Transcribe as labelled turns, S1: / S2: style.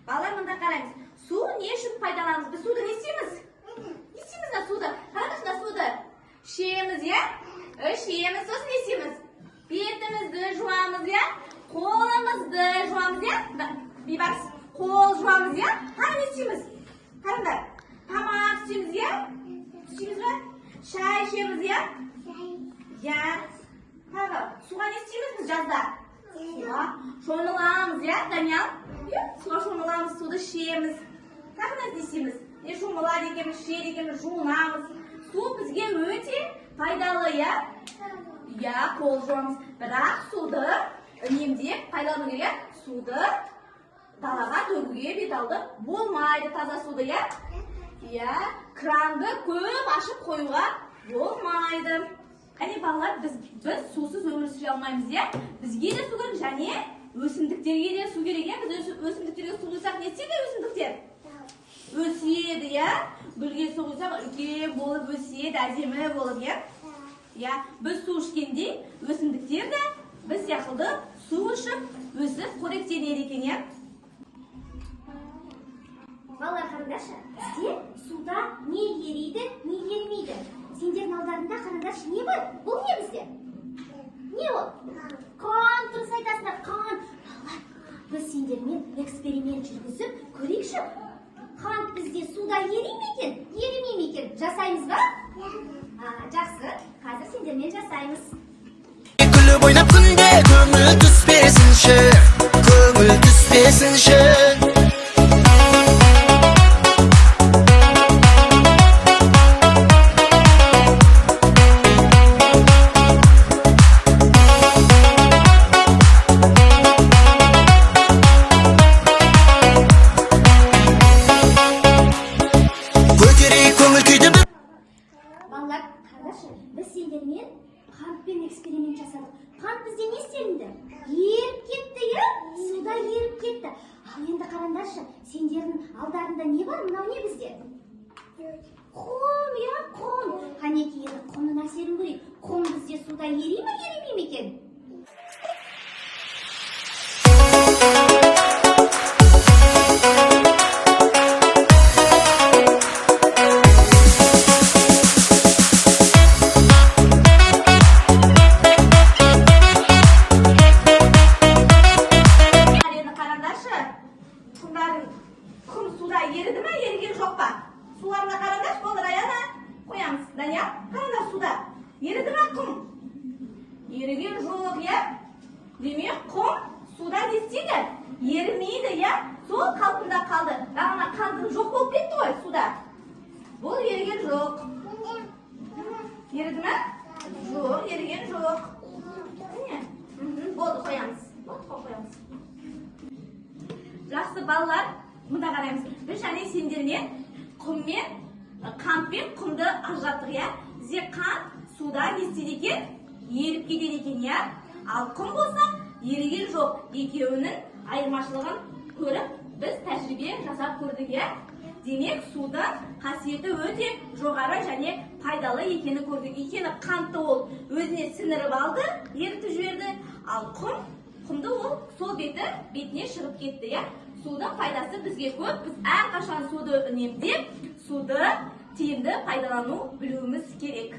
S1: Балалар, мында қараңыз. Су не үшін пайдаланамыз? Біз суды не істейміз? Не істейміз да суды? Қараңызда суды. Ішеміз, я? Ішеміз, сосын не істейміз? Бетімізді жуамыз, я? Қолымызды жуамыз, я? Бейбарыс, қол жуамыз, я? Қара не істейміз? Қараңдар. Тамақ істейміз, я? Істейміз ба? Шай ішеміз, я? Я. Тағы, суға не істейміз біз жазда? Суға шомыламыз, я, Даниял? Суға шомыламыз, суды ішеміз. Тағы не істейміз? Не шомылады екенбіз, ішеді екенбіз, жуынамыз. Су бізге өте пайдалы, я? Я, қол жуамыз. Бірақ суды үнемдеп пайдалану керек. Суды далаға төгуге бет-алды болмайды, таза суды, я? Я, кранды көп ашып қоюға болмайды. Әне балалар, біз сусыз өмір сүре алмаймыз, я? Бізге де су керек, және өсімдіктерге де су керек. Біз өсімдіктерге су құйсақ, не істейді өсімдіктер? Өседі, я? Гүлге су құйсақ, үлкен болып өседі, әдемі болып, я? Я, біз су ішкенде өсімдіктер де біз сияқты су ішіп, өсіп қоректенеді екен, я?
S2: Балалар, қараңдаршы, бізде суда не ерейді, не ермейді. Сендердің алдарында қараңдаршы, не бар? Бұл не бізде? Не ол? Қан, дұрыс айтасыңдар, қан. Балалар, біз сендермен эксперимент жүргізіп көрейікші. Қан бізде суда ерей ме екен, ерімей ме екен? Жасаймыз ба? Жақсы, қазір сендермен жасаймыз.
S3: Күліп ойнап күнде көңіл түспесінші, көңіл түспесінші.
S2: Балалар, қараңдаршы, біз сендермен қантпен эксперимент жасадық. Қант бізде не істелінді? Еріп кетті, я? Суда еріп кетті. Ал енді қараңдаршы, сендердің алдарында не бар? Мынау не бізде? Құм, я, құм. Қанеки енді құмның әсерін көрейік. Құм бізде суда ерей ме, ерімей ме екен?
S1: Құм суда еріді ме, еріген жоқ па? Суларына қараңдаршы, болды Раяна. Қоямыз, Даниял, қараңдар суда. Еріді ме құм? Еріген жоқ, я? Демек, құм суда не істейді? Ерімейді, я? Сол қалпында қалды. Бағана қантың жоқ болып кетті ғой суда. Бұл еріген жоқ. Еріді ме? Жоқ, еріген жоқ. Болды, қоямыз. Қоямыз. Жақсы балалар, мұнда қараймыз. Біз және сендермен құммен, қантпен құмды ажыраттық, я? Бізде қант суда не істейді екен? Еріп кетеді екен, я? Ал құм болса, еріген жоқ. Екеуінің айырмашылығын көріп, біз тәжірибе жасап көрдік, я? Демек, судың қасиеті өте жоғары және пайдалы екені көрдік. Екені қантты ол өзіне сіңіріп алды, ерітіп жіберді. Ал құмды ол сол бетіне шығып кетті, я? Судың пайдасы бізге көп. Біз әрқашан суды үнемдеп, суды тиімді пайдалану білуіміз керек.